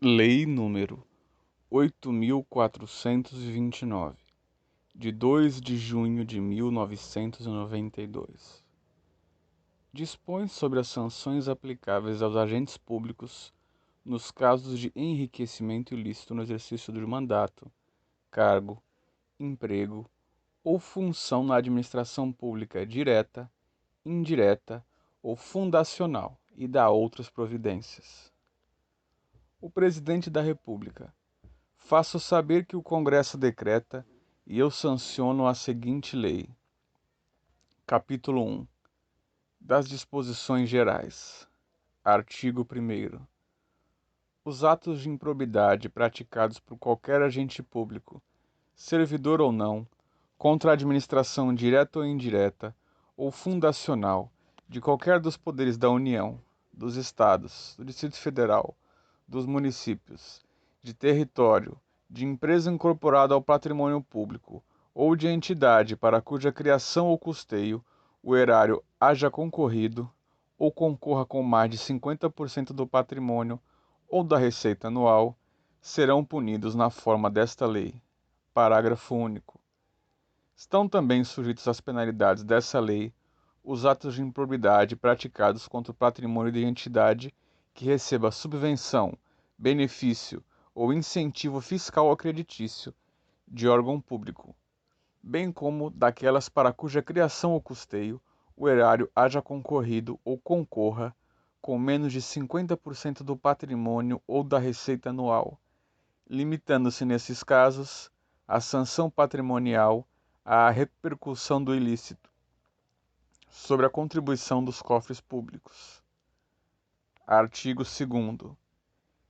Lei número 8.429, de 2 de junho de 1992. Dispõe sobre as sanções aplicáveis aos agentes públicos nos casos de enriquecimento ilícito no exercício do mandato, cargo, emprego ou função na administração pública direta, indireta ou fundacional e dá outras providências. O Presidente da República: faço saber que o Congresso decreta e eu sanciono a seguinte lei. Capítulo 1. Das disposições gerais. Artigo 1º. Os atos de improbidade praticados por qualquer agente público, servidor ou não, contra a administração direta ou indireta, ou fundacional, de qualquer dos poderes da União, dos Estados, do Distrito Federal, dos municípios, de território, de empresa incorporada ao patrimônio público, ou de entidade para cuja criação ou custeio o erário haja concorrido, ou concorra com mais de 50% do patrimônio ou da receita anual, serão punidos na forma desta lei. Parágrafo único. Estão também sujeitos às penalidades dessa lei os atos de improbidade praticados contra o patrimônio de entidade que receba subvenção, benefício ou incentivo fiscal ou creditício de órgão público, bem como daquelas para cuja criação ou custeio o erário haja concorrido ou concorra com menos de 50% do patrimônio ou da receita anual, limitando-se nesses casos a sanção patrimonial à repercussão do ilícito sobre a contribuição dos cofres públicos. Artigo 2º.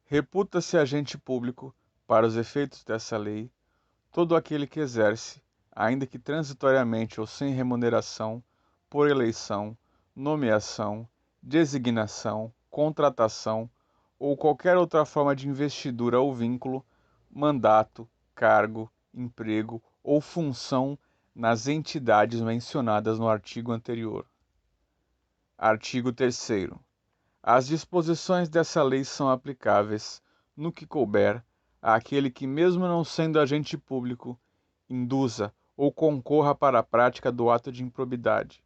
Reputa-se agente público, para os efeitos dessa lei, todo aquele que exerce, ainda que transitoriamente ou sem remuneração, por eleição, nomeação, designação, contratação ou qualquer outra forma de investidura ou vínculo, mandato, cargo, emprego ou função nas entidades mencionadas no artigo anterior. Artigo 3º. As disposições dessa lei são aplicáveis, no que couber, àquele que, mesmo não sendo agente público, induza ou concorra para a prática do ato de improbidade,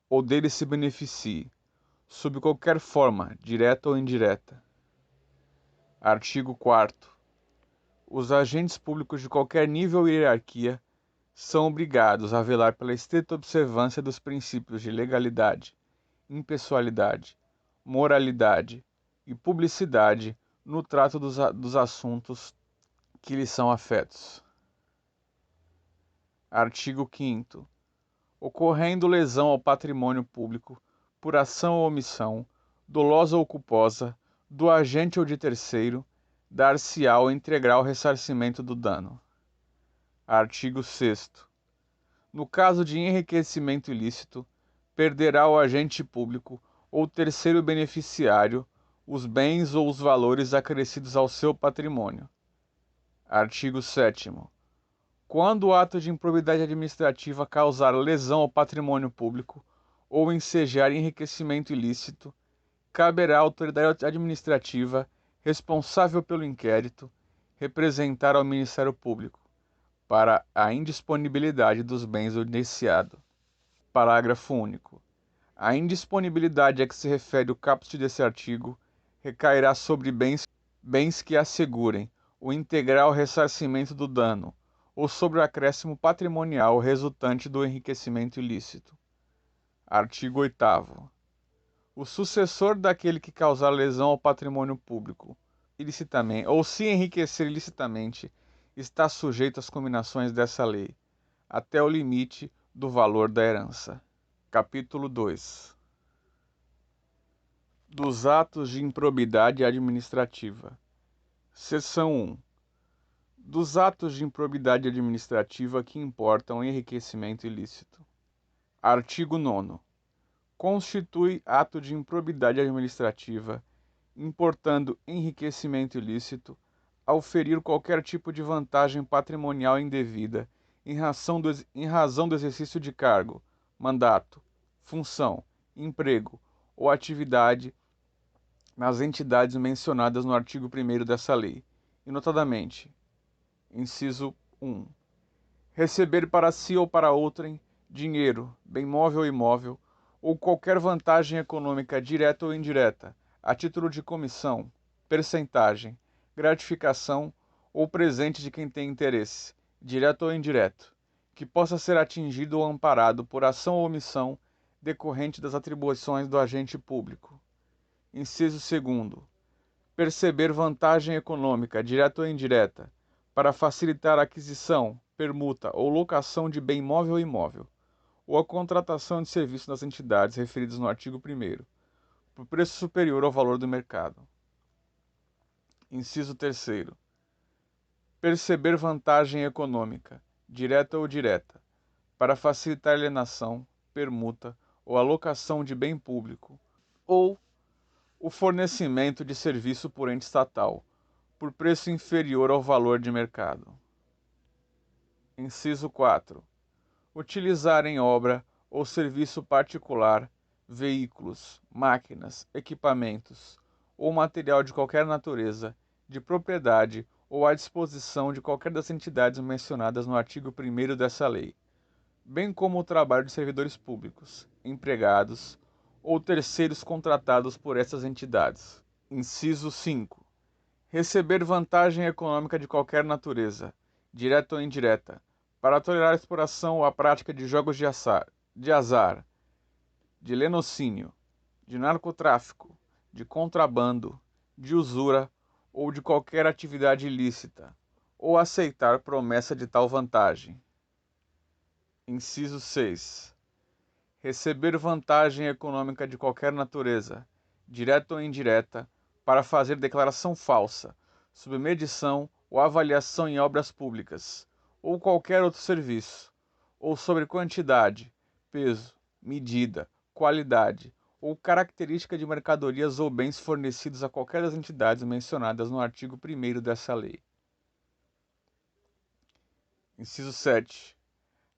ou dele se beneficie, sob qualquer forma, direta ou indireta. Artigo 4º. Os agentes públicos de qualquer nível e hierarquia são obrigados a velar pela estrita observância dos princípios de legalidade, impessoalidade, moralidade e publicidade no trato dos assuntos que lhes são afetos. Artigo 5º. Ocorrendo lesão ao patrimônio público por ação ou omissão, dolosa ou culposa, do agente ou de terceiro, dar-se-á o integral ressarcimento do dano. Artigo 6º. No caso de enriquecimento ilícito, perderá o agente público ou terceiro beneficiário os bens ou os valores acrescidos ao seu patrimônio. Artigo 7º. Quando o ato de improbidade administrativa causar lesão ao patrimônio público ou ensejar enriquecimento ilícito, caberá à autoridade administrativa responsável pelo inquérito representar ao Ministério Público para a indisponibilidade dos bens do indiciado. Parágrafo único. A indisponibilidade a que se refere o caput desse artigo recairá sobre bens que assegurem o integral ressarcimento do dano ou sobre o acréscimo patrimonial resultante do enriquecimento ilícito. Artigo 8º. O sucessor daquele que causar lesão ao patrimônio público ilicitamente ou se enriquecer ilicitamente está sujeito às combinações dessa lei, até o limite do valor da herança. Capítulo 2. Dos atos de improbidade administrativa. Seção 1. Dos atos de improbidade administrativa que importam enriquecimento ilícito. Artigo 9º. Constitui ato de improbidade administrativa, importando enriquecimento ilícito, ao ferir qualquer tipo de vantagem patrimonial indevida em razão do exercício de cargo, mandato, função, emprego ou atividade nas entidades mencionadas no artigo 1º dessa lei, e notadamente, inciso 1. Receber para si ou para outrem dinheiro, bem móvel ou imóvel, ou qualquer vantagem econômica direta ou indireta, a título de comissão, percentagem, gratificação ou presente de quem tem interesse, direto ou indireto, que possa ser atingido ou amparado por ação ou omissão decorrente das atribuições do agente público. Inciso 2º. Perceber vantagem econômica, direta ou indireta, para facilitar a aquisição, permuta ou locação de bem móvel ou imóvel, ou a contratação de serviço das entidades referidas no artigo 1º, por preço superior ao valor do mercado. Inciso 3º. Perceber vantagem econômica, direta ou direta, para facilitar alienação, permuta ou alocação de bem público, ou o fornecimento de serviço por ente estatal, por preço inferior ao valor de mercado. Inciso 4. Utilizar em obra ou serviço particular veículos, máquinas, equipamentos ou material de qualquer natureza, de propriedade ou à disposição de qualquer das entidades mencionadas no artigo 1º dessa lei, bem como o trabalho de servidores públicos, empregados ou terceiros contratados por essas entidades. Inciso 5. Receber vantagem econômica de qualquer natureza, direta ou indireta, para tolerar a exploração ou a prática de jogos de azar, de lenocínio, de narcotráfico, de contrabando, de usura ou de qualquer atividade ilícita, ou aceitar promessa de tal vantagem. Inciso 6. Receber vantagem econômica de qualquer natureza, direta ou indireta, para fazer declaração falsa, submedição ou avaliação em obras públicas, ou qualquer outro serviço, ou sobre quantidade, peso, medida, qualidade ou característica de mercadorias ou bens fornecidos a qualquer das entidades mencionadas no artigo 1º dessa lei. Inciso 7.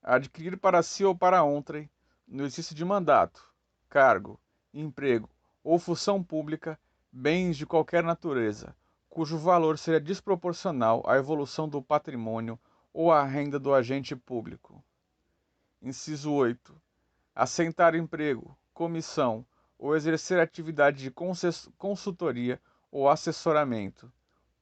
Adquirir para si ou para outrem, no exercício de mandato, cargo, emprego ou função pública, bens de qualquer natureza, cujo valor seja desproporcional à evolução do patrimônio ou à renda do agente público. Inciso 8. Assentar emprego, comissão ou exercer atividade de consultoria ou assessoramento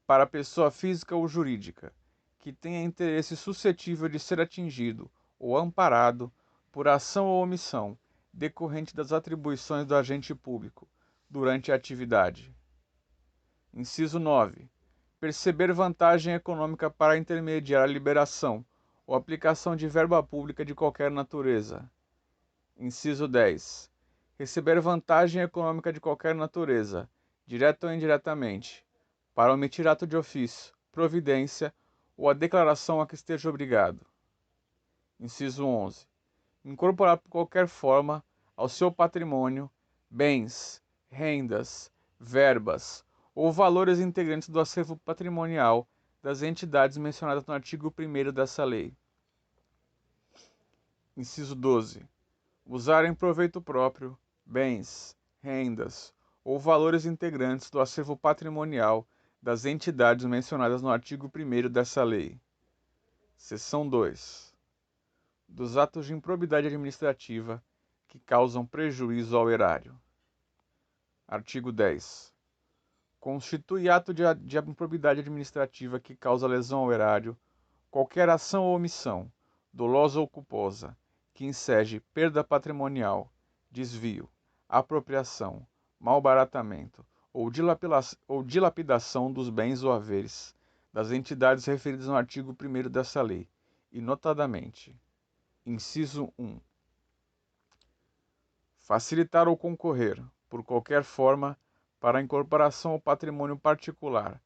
para pessoa física ou jurídica que tenha interesse suscetível de ser atingido ou amparado por ação ou omissão decorrente das atribuições do agente público durante a atividade. Inciso 9. Perceber vantagem econômica para intermediar a liberação ou aplicação de verba pública de qualquer natureza. Inciso 10. Receber vantagem econômica de qualquer natureza, direta ou indiretamente, para omitir ato de ofício, providência ou a declaração a que esteja obrigado. Inciso 11. Incorporar por qualquer forma ao seu patrimônio bens, rendas, verbas ou valores integrantes do acervo patrimonial das entidades mencionadas no artigo 1º dessa lei. Inciso 12. Usar em proveito próprio bens, rendas ou valores integrantes do acervo patrimonial das entidades mencionadas no artigo 1º dessa lei. Seção 2. Dos atos de improbidade administrativa que causam prejuízo ao erário. Artigo 10. Constitui ato de improbidade administrativa que causa lesão ao erário qualquer ação ou omissão, dolosa ou culposa, que enseje perda patrimonial, desvio, apropriação, malbaratamento ou dilapidação dos bens ou haveres das entidades referidas no artigo 1º dessa lei, e notadamente: inciso 1. Facilitar ou concorrer, por qualquer forma, para a incorporação ao patrimônio particular,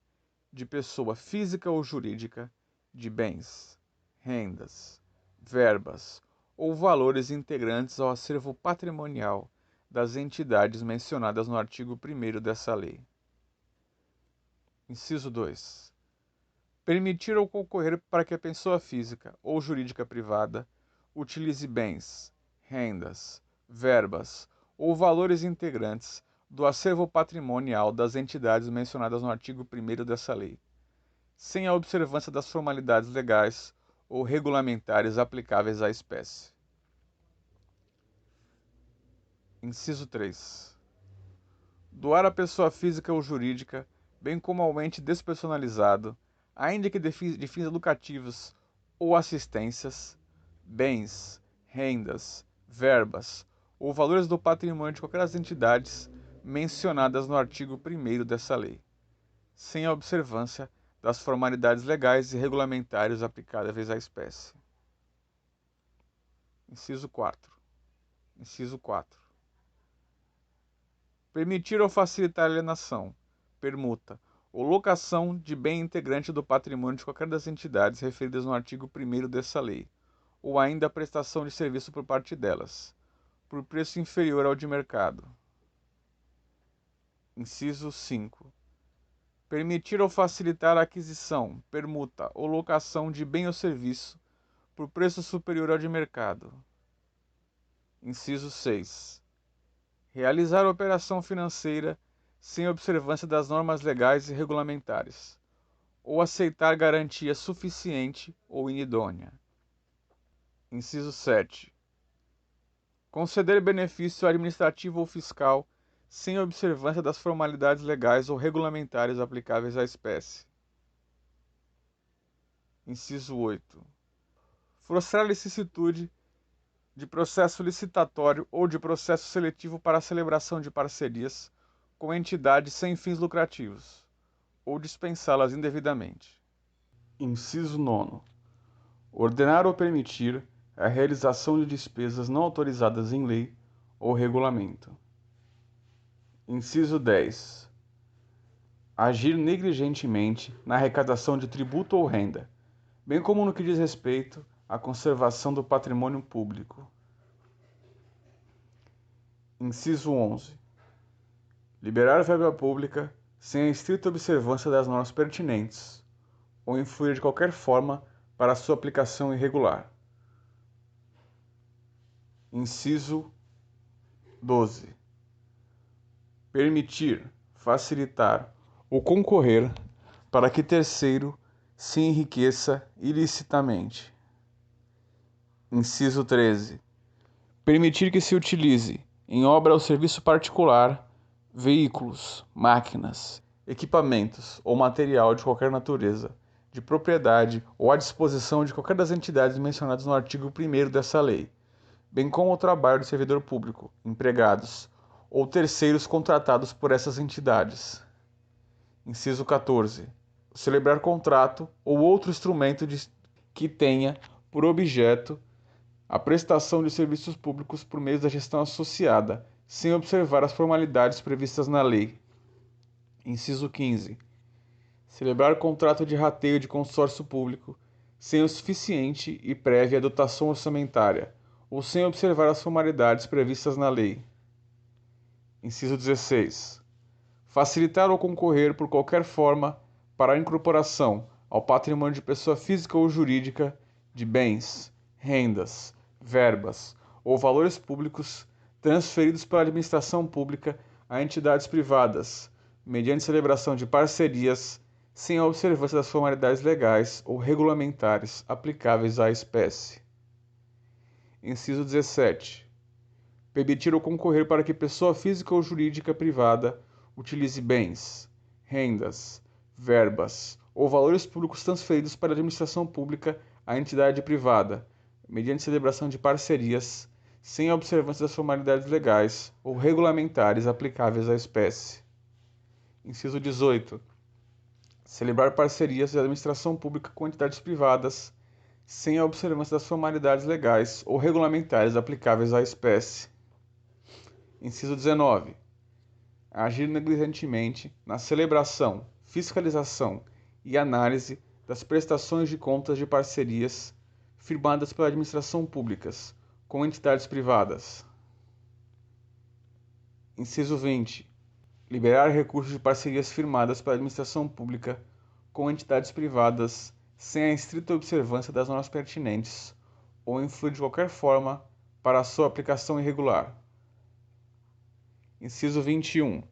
de pessoa física ou jurídica, de bens, rendas, verbas ou valores integrantes ao acervo patrimonial das entidades mencionadas no artigo 1º dessa lei. Inciso 2. Permitir ou concorrer para que a pessoa física ou jurídica privada utilize bens, rendas, verbas ou valores integrantes do acervo patrimonial das entidades mencionadas no artigo 1º dessa lei, sem a observância das formalidades legais ou regulamentares aplicáveis à espécie. Inciso 3. Doar à pessoa física ou jurídica, bem como ao ente despersonalizado, ainda que de fins educativos ou assistências, bens, rendas, verbas ou valores do patrimônio de qualquer das entidades mencionadas no artigo 1º dessa lei, sem a observância das formalidades legais e regulamentares aplicáveis à espécie. Inciso 4. Inciso 4. Permitir ou facilitar a alienação, permuta ou locação de bem integrante do patrimônio de qualquer das entidades referidas no artigo 1º dessa lei, ou ainda a prestação de serviço por parte delas, por preço inferior ao de mercado. Inciso 5. Permitir ou facilitar a aquisição, permuta ou locação de bem ou serviço por preço superior ao de mercado. Inciso 6. Realizar operação financeira sem observância das normas legais e regulamentares, ou aceitar garantia suficiente ou inidônea. Inciso 7. Conceder benefício administrativo ou fiscal sem observância das formalidades legais ou regulamentares aplicáveis à espécie. Inciso 8. Frustrar a licitude de processo licitatório ou de processo seletivo para a celebração de parcerias com entidades sem fins lucrativos, ou dispensá-las indevidamente. Inciso 9. Ordenar ou permitir a realização de despesas não autorizadas em lei ou regulamento. Inciso 10. Agir negligentemente na arrecadação de tributo ou renda, bem como no que diz respeito à conservação do patrimônio público. Inciso 11. Liberar verba pública sem a estrita observância das normas pertinentes, ou influir de qualquer forma para sua aplicação irregular. Inciso 12. Permitir, facilitar ou concorrer para que terceiro se enriqueça ilicitamente. Inciso 13. Permitir que se utilize, em obra ou serviço particular, veículos, máquinas, equipamentos ou material de qualquer natureza, de propriedade ou à disposição de qualquer das entidades mencionadas no artigo 1º dessa lei, bem como o trabalho do servidor público, empregados ou terceiros contratados por essas entidades. Inciso 14. Celebrar contrato ou outro instrumento que tenha por objeto a prestação de serviços públicos por meio da gestão associada, sem observar as formalidades previstas na lei. Inciso 15. Celebrar contrato de rateio de consórcio público sem o suficiente e prévia dotação orçamentária, ou sem observar as formalidades previstas na lei. Inciso 16. Facilitar ou concorrer por qualquer forma para a incorporação ao patrimônio de pessoa física ou jurídica de bens, rendas, verbas ou valores públicos transferidos pela administração pública a entidades privadas, mediante celebração de parcerias sem a observância das formalidades legais ou regulamentares aplicáveis à espécie. Inciso 17. Permitir ou concorrer para que pessoa física ou jurídica privada utilize bens, rendas, verbas ou valores públicos transferidos para a administração pública à entidade privada, mediante celebração de parcerias, sem a observância das formalidades legais ou regulamentares aplicáveis à espécie. Inciso 18. Celebrar parcerias de administração pública com entidades privadas, sem a observância das formalidades legais ou regulamentares aplicáveis à espécie. Inciso 19. Agir negligentemente na celebração, fiscalização e análise das prestações de contas de parcerias firmadas pela administração públicas com entidades privadas. Inciso 20. Liberar recursos de parcerias firmadas pela administração pública com entidades privadas sem a estrita observância das normas pertinentes ou influir de qualquer forma para a sua aplicação irregular. Inciso 21.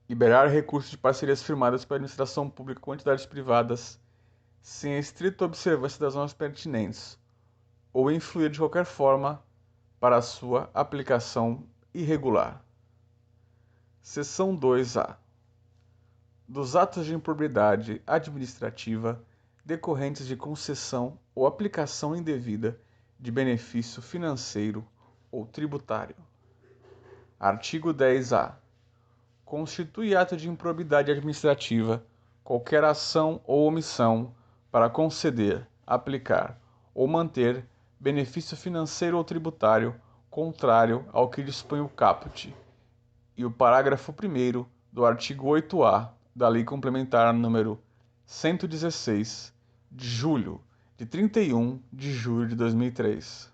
Liberar recursos de parcerias firmadas pela administração pública com entidades privadas sem a estrita observância das normas pertinentes, ou influir de qualquer forma para a sua aplicação irregular. Seção 2A. Dos atos de improbidade administrativa decorrentes de concessão ou aplicação indevida de benefício financeiro ou tributário. Artigo 10-A. Constitui ato de improbidade administrativa qualquer ação ou omissão para conceder, aplicar ou manter benefício financeiro ou tributário contrário ao que dispõe o caput e o parágrafo 1º do artigo 8-A da Lei Complementar número 116, de julho de 31 de julho de 2003.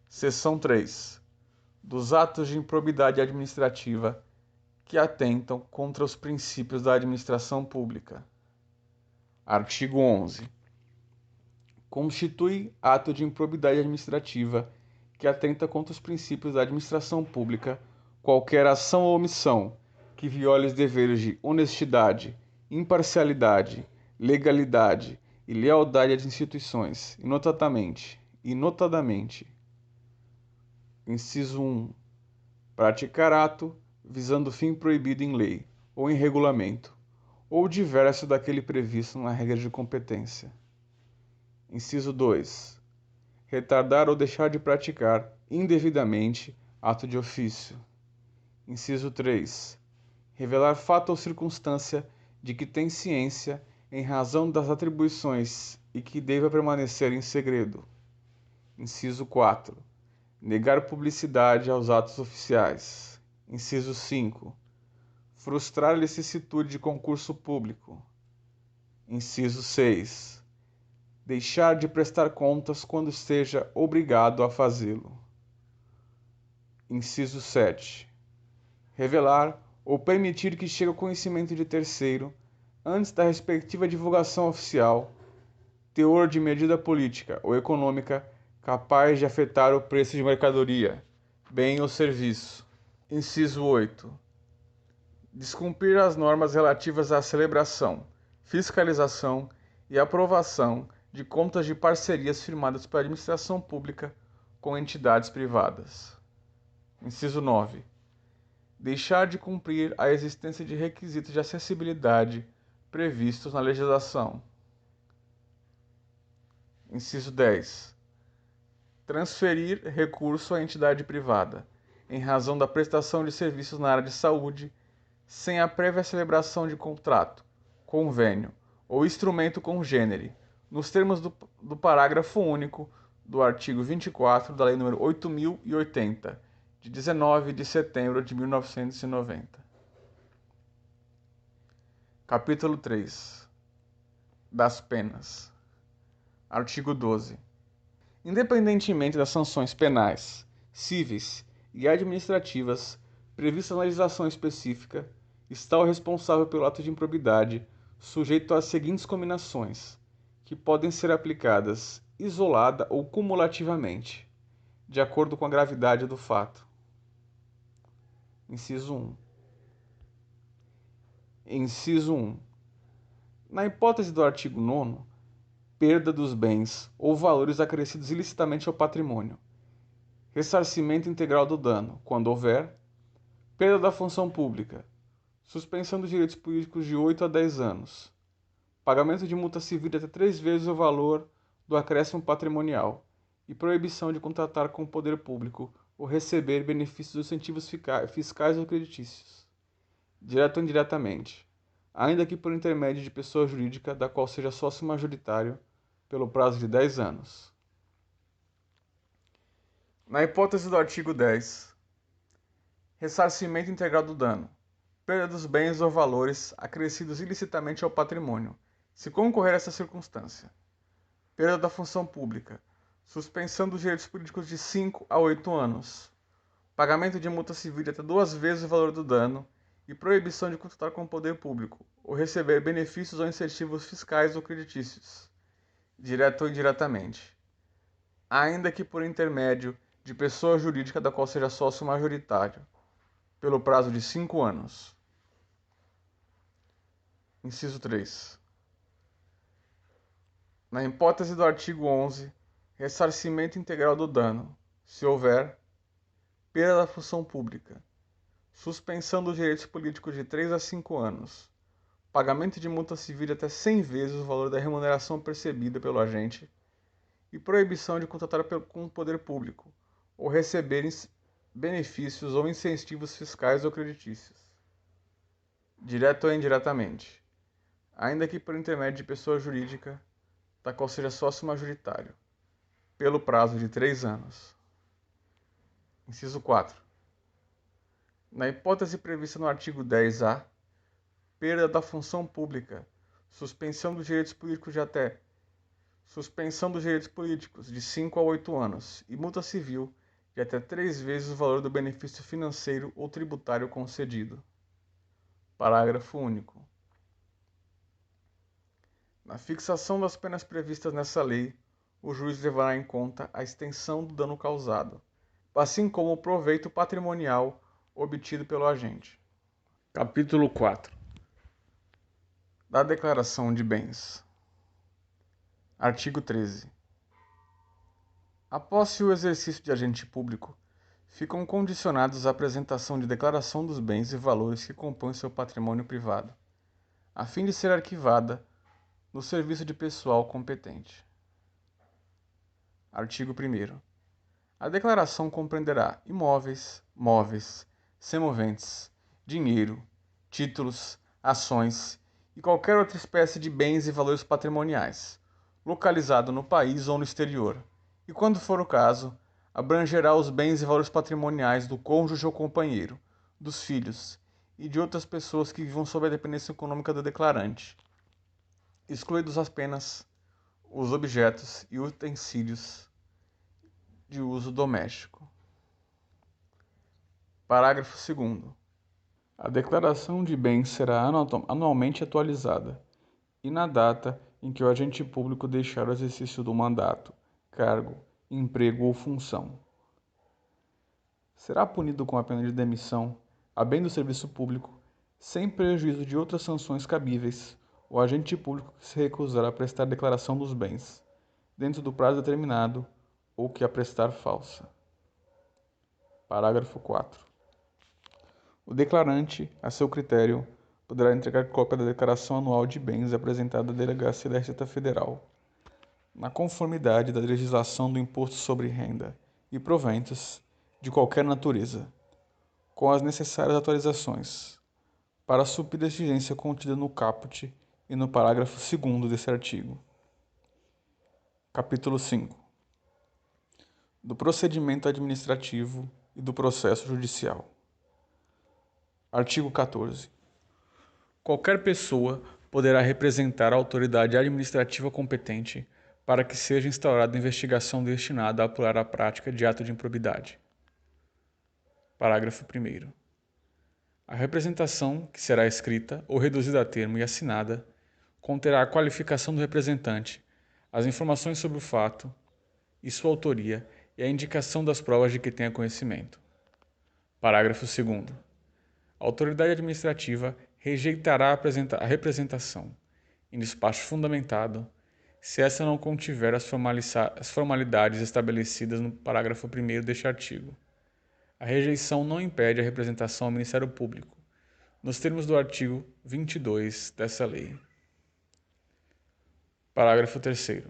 Seção 3. Dos atos de improbidade administrativa que atentam contra os princípios da administração pública. Artigo 11. Constitui ato de improbidade administrativa que atenta contra os princípios da administração pública qualquer ação ou omissão que viole os deveres de honestidade, imparcialidade, legalidade e lealdade às instituições, e notadamente, inciso 1, praticar ato visando fim proibido em lei ou em regulamento, ou diverso daquele previsto na regra de competência. Inciso 2, retardar ou deixar de praticar indevidamente ato de ofício. Inciso 3, revelar fato ou circunstância de que tem ciência em razão das atribuições e que deva permanecer em segredo. Inciso 4. Negar publicidade aos atos oficiais. Inciso 5. Frustrar licitude de concurso público. Inciso 6. Deixar de prestar contas quando esteja obrigado a fazê-lo. Inciso 7. Revelar ou permitir que chegue ao conhecimento de terceiro, antes da respectiva divulgação oficial, teor de medida política ou econômica capaz de afetar o preço de mercadoria, bem ou serviço. Inciso 8. Descumprir as normas relativas à celebração, fiscalização e aprovação de contas de parcerias firmadas pela administração pública com entidades privadas. Inciso 9. Deixar de cumprir a existência de requisitos de acessibilidade previstos na legislação. Inciso 10. Transferir recurso à entidade privada, em razão da prestação de serviços na área de saúde, sem a prévia celebração de contrato, convênio ou instrumento congênere, nos termos do parágrafo único do artigo 24 da Lei nº 8.080, de 19 de setembro de 1990. Capítulo 3. Das penas. Artigo 12. Independentemente das sanções penais, cíveis e administrativas previstas na legislação específica, está o responsável pelo ato de improbidade sujeito às seguintes combinações, que podem ser aplicadas isolada ou cumulativamente, de acordo com a gravidade do fato. Inciso 1. Inciso 1. Na hipótese do artigo 9º, perda dos bens ou valores acrescidos ilicitamente ao patrimônio, ressarcimento integral do dano, quando houver, perda da função pública, suspensão dos direitos políticos de 8 a 10 anos, pagamento de multa civil de até 3 vezes o valor do acréscimo patrimonial e proibição de contratar com o poder público ou receber benefícios ou incentivos fiscais ou creditícios, direto ou indiretamente, ainda que por intermédio de pessoa jurídica da qual seja sócio majoritário, pelo prazo de 10 anos. Na hipótese do artigo 10, ressarcimento integral do dano, perda dos bens ou valores acrescidos ilicitamente ao patrimônio, se concorrer a essa circunstância, perda da função pública, suspensão dos direitos políticos de 5 a 8 anos, pagamento de multa civil de até 2 vezes o valor do dano e proibição de contratar com o poder público ou receber benefícios ou incentivos fiscais ou creditícios, direto ou indiretamente, ainda que por intermédio de pessoa jurídica da qual seja sócio majoritário, pelo prazo de 5 anos. Inciso 3. Na hipótese do artigo 11, ressarcimento integral do dano, se houver perda da função pública, suspensão dos direitos políticos de 3 a 5 anos, pagamento de multa civil de até 100 vezes o valor da remuneração percebida pelo agente e proibição de contratar com o poder público ou receber benefícios ou incentivos fiscais ou creditícios, direto ou indiretamente, ainda que por intermédio de pessoa jurídica, da qual seja sócio majoritário, pelo prazo de 3 anos. Inciso 4. Na hipótese prevista no artigo 10-A, perda da função pública, suspensão dos direitos políticos de 5 a 8 anos e multa civil de até 3 vezes o valor do benefício financeiro ou tributário concedido. Parágrafo único. Na fixação das penas previstas nessa lei, o juiz levará em conta a extensão do dano causado, assim como o proveito patrimonial obtido pelo agente. Capítulo 4. Da declaração de bens. Artigo 13. Após o exercício de agente público, ficam condicionados à apresentação de declaração dos bens e valores que compõem seu patrimônio privado, a fim de ser arquivada no serviço de pessoal competente. Artigo 1º. A declaração compreenderá imóveis, móveis, semoventes, dinheiro, títulos, ações e qualquer outra espécie de bens e valores patrimoniais, localizado no país ou no exterior, e, quando for o caso, abrangerá os bens e valores patrimoniais do cônjuge ou companheiro, dos filhos e de outras pessoas que vivam sob a dependência econômica do declarante, excluídos apenas os objetos e utensílios de uso doméstico. Parágrafo 2º. A declaração de bens será anualmente atualizada, e na data em que o agente público deixar o exercício do mandato, cargo, emprego ou função. Será punido com a pena de demissão, a bem do serviço público, sem prejuízo de outras sanções cabíveis, o agente público que se recusar a prestar declaração dos bens, dentro do prazo determinado, ou que a prestar falsa. Parágrafo 4. O declarante, a seu critério, poderá entregar cópia da declaração anual de bens apresentada à Delegacia da Receita Federal, na conformidade da legislação do Imposto sobre Renda e Proventos de qualquer natureza, com as necessárias atualizações, para suprir a exigência contida no caput e no parágrafo 2º desse artigo. Capítulo 5. Do procedimento administrativo e do processo judicial. Artigo 14. Qualquer pessoa poderá representar a autoridade administrativa competente para que seja instaurada investigação destinada a apurar a prática de ato de improbidade. Parágrafo 1º. A representação, que será escrita ou reduzida a termo e assinada, conterá a qualificação do representante, as informações sobre o fato e sua autoria e a indicação das provas de que tenha conhecimento. Parágrafo 2º. A autoridade administrativa rejeitará a representação, em despacho fundamentado, se essa não contiver as formalidades estabelecidas no parágrafo 1º deste artigo. A rejeição não impede a representação ao Ministério Público, nos termos do artigo 22 dessa lei. Parágrafo 3º.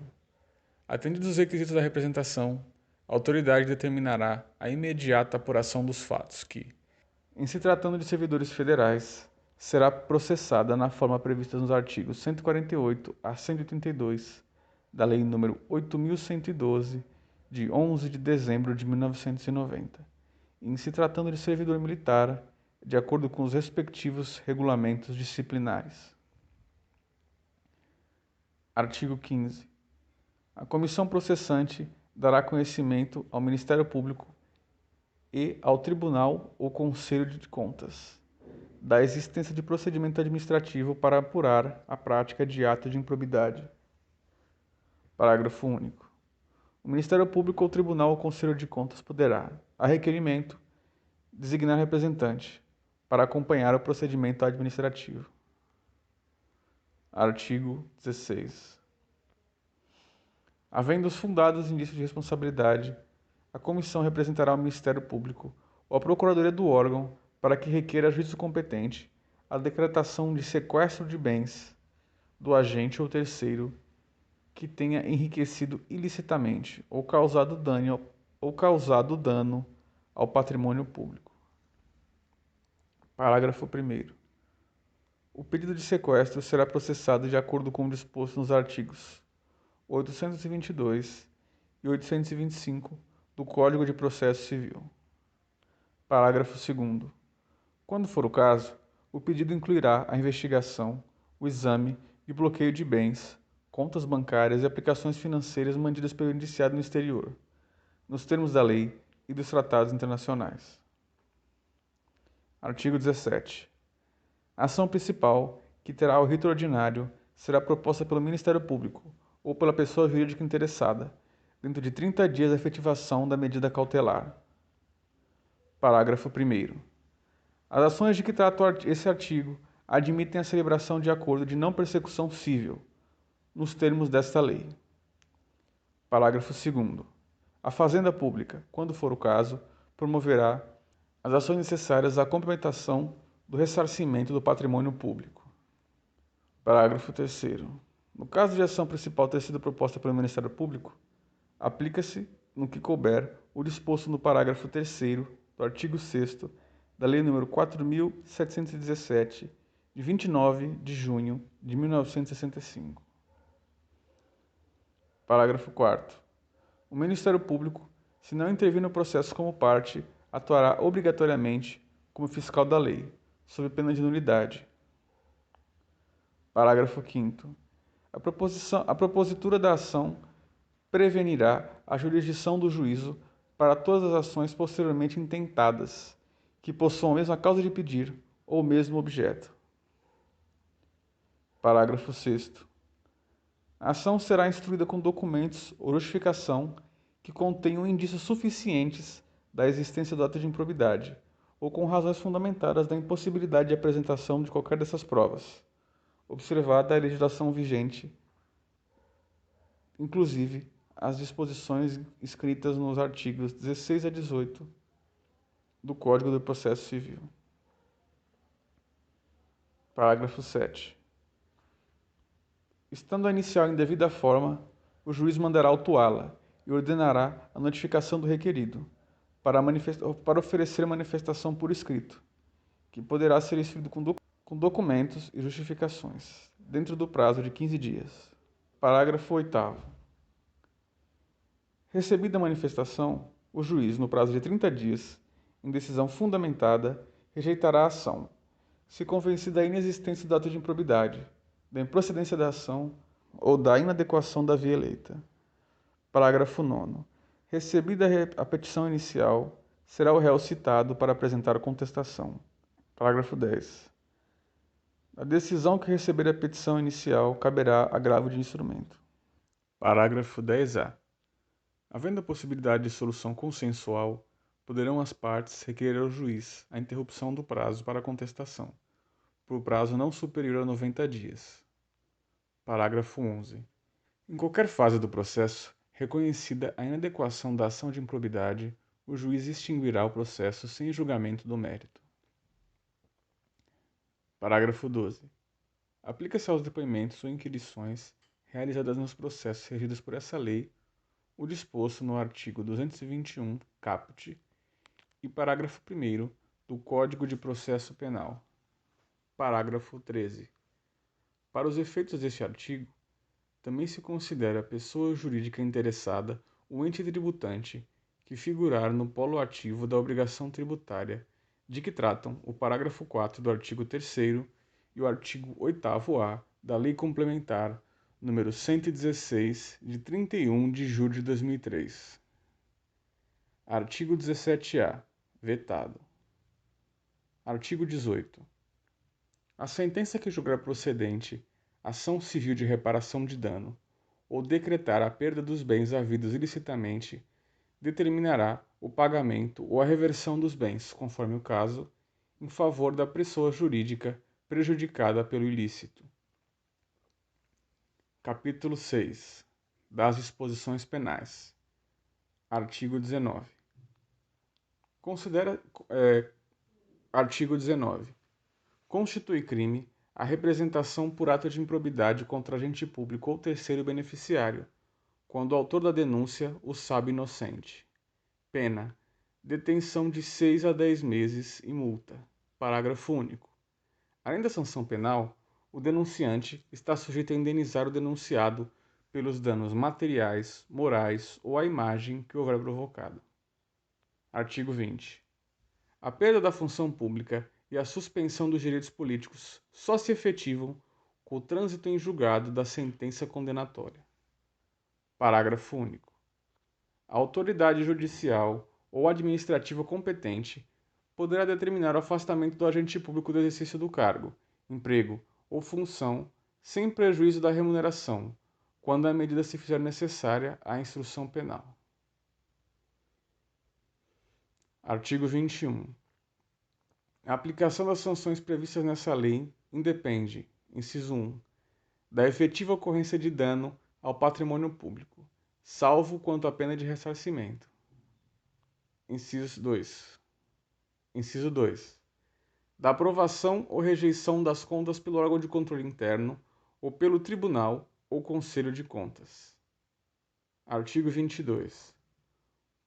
Atendidos os requisitos da representação, a autoridade determinará a imediata apuração dos fatos que, em se tratando de servidores federais, será processada na forma prevista nos artigos 148 a 182 da Lei nº 8.112, de 11 de dezembro de 1990, e, em se tratando de servidor militar, de acordo com os respectivos regulamentos disciplinares. Artigo 15. A comissão processante dará conhecimento ao Ministério Público e ao Tribunal ou Conselho de Contas da existência de procedimento administrativo para apurar a prática de ato de improbidade. Parágrafo único. O Ministério Público ou Tribunal ou Conselho de Contas poderá, a requerimento, designar representante para acompanhar o procedimento administrativo. Artigo 16. Havendo os fundados indícios de responsabilidade, a comissão representará o Ministério Público ou a Procuradoria do órgão para que requeira a juízo competente a decretação de sequestro de bens do agente ou terceiro que tenha enriquecido ilicitamente ou causado dano ao patrimônio público. Parágrafo 1º. O pedido de sequestro será processado de acordo com o disposto nos artigos 822 e 825 do Código de Processo Civil. Parágrafo 2º. Quando for o caso, o pedido incluirá a investigação, o exame e bloqueio de bens, contas bancárias e aplicações financeiras mantidas pelo indiciado no exterior, nos termos da lei e dos tratados internacionais. Artigo 17. A ação principal, que terá o rito ordinário, será proposta pelo Ministério Público ou pela pessoa jurídica interessada, dentro de 30 dias da efetivação da medida cautelar. Parágrafo 1º. As ações de que trata esse artigo admitem a celebração de acordo de não persecução civil, nos termos desta lei. Parágrafo 2º. A Fazenda Pública, quando for o caso, promoverá as ações necessárias à complementação do ressarcimento do patrimônio público. Parágrafo 3º. No caso de ação principal ter sido proposta pelo Ministério Público, aplica-se, no que couber, o disposto no parágrafo 3º do artigo 6º da Lei nº 4.717, de 29 de junho de 1965. Parágrafo 4º. O Ministério Público, se não intervir no processo como parte, atuará obrigatoriamente como fiscal da lei, sob pena de nulidade. Parágrafo 5º. A propositura da ação prevenirá a jurisdição do juízo para todas as ações posteriormente intentadas, que possuam a mesma causa de pedir ou o mesmo objeto. Parágrafo 6º. A ação será instruída com documentos ou justificação que contenham indícios suficientes da existência do ato de improbidade, ou com razões fundamentadas da impossibilidade de apresentação de qualquer dessas provas, observada a legislação vigente, inclusive as disposições escritas nos artigos 16 a 18 do Código do Processo Civil. Parágrafo 7. Estando a inicial em devida forma, o juiz mandará autuá-la e ordenará a notificação do requerido, para oferecer manifestação por escrito, que poderá ser instruído com documentos e justificações, dentro do prazo de 15 dias. Parágrafo 8º. Recebida a manifestação, o juiz, no prazo de 30 dias, em decisão fundamentada, rejeitará a ação, se convencido da inexistência do ato de improbidade, da improcedência da ação ou da inadequação da via eleita. Parágrafo 9º. Recebida a petição inicial, será o réu citado para apresentar contestação. Parágrafo 10. A decisão que receber a petição inicial caberá agravo de instrumento. Parágrafo 10-A. Havendo a possibilidade de solução consensual, poderão as partes requerer ao juiz a interrupção do prazo para contestação, por prazo não superior a 90 dias. Parágrafo 11. Em qualquer fase do processo, reconhecida a inadequação da ação de improbidade, o juiz extinguirá o processo sem julgamento do mérito. Parágrafo 12. Aplica-se aos depoimentos ou inquirições realizadas nos processos regidos por essa lei o disposto no artigo 221, caput, e parágrafo 1º do Código de Processo Penal. Parágrafo 13. Para os efeitos deste artigo, também se considera a pessoa jurídica interessada o ente tributante que figurar no polo ativo da obrigação tributária de que tratam o parágrafo 4 do artigo 3º e o artigo 8º-A da Lei Complementar número 116, de 31 de julho de 2003. Artigo 17-A. Vetado. Artigo 18. A sentença que julgar procedente ação civil de reparação de dano ou decretar a perda dos bens havidos ilicitamente, determinará o pagamento ou a reversão dos bens, conforme o caso, em favor da pessoa jurídica prejudicada pelo ilícito. Capítulo 6. Das disposições penais. Artigo 19. Artigo 19. Constitui crime a representação por ato de improbidade contra agente público ou terceiro beneficiário, quando o autor da denúncia o sabe inocente. Pena: detenção de 6 a 10 meses e multa. Parágrafo único. Além da sanção penal, o denunciante está sujeito a indenizar o denunciado pelos danos materiais, morais ou à imagem que houver provocado. Artigo 20. A perda da função pública e a suspensão dos direitos políticos só se efetivam com o trânsito em julgado da sentença condenatória. Parágrafo único. A autoridade judicial ou administrativa competente poderá determinar o afastamento do agente público do exercício do cargo, emprego ou função, sem prejuízo da remuneração, quando a medida se fizer necessária à instrução penal. Artigo 21. A aplicação das sanções previstas nessa lei independe, inciso 1, da efetiva ocorrência de dano ao patrimônio público, salvo quanto à pena de ressarcimento. Inciso 2. Da aprovação ou rejeição das contas pelo órgão de controle interno ou pelo Tribunal ou Conselho de Contas. Artigo 22.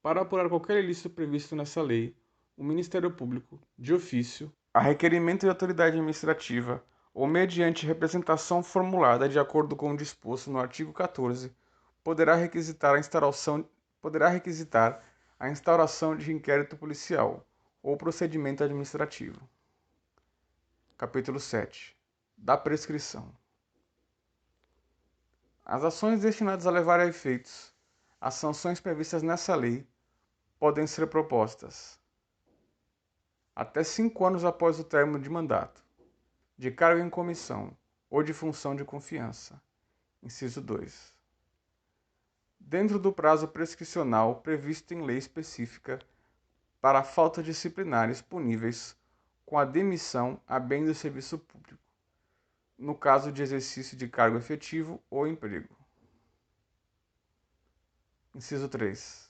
Para apurar qualquer ilícito previsto nessa lei, o Ministério Público, de ofício, a requerimento de autoridade administrativa ou mediante representação formulada de acordo com o disposto no artigo 14, poderá requisitar a instauração de inquérito policial ou procedimento administrativo. Capítulo 7. Da prescrição. As ações destinadas a levar a efeitos as sanções previstas nessa lei podem ser propostas até 5 anos após o término de mandato, de cargo em comissão ou de função de confiança. Inciso 2. Dentro do prazo prescricional previsto em lei específica para faltas disciplinares puníveis com a demissão a bem do serviço público, no caso de exercício de cargo efetivo ou emprego. Inciso 3.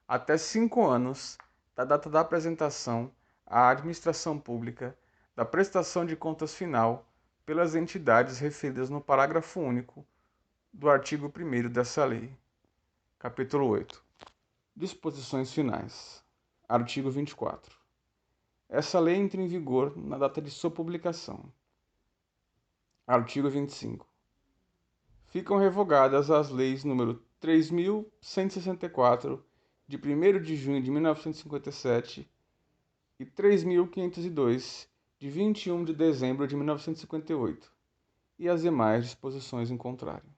Até 5 anos da data da apresentação à administração pública da prestação de contas final pelas entidades referidas no parágrafo único do artigo 1º dessa lei. Capítulo 8. Disposições finais. Artigo 24. Essa lei entra em vigor na data de sua publicação. Artigo 25. Ficam revogadas as leis nº 3.164, de 1º de junho de 1957, e 3.502, de 21 de dezembro de 1958, e as demais disposições em contrário.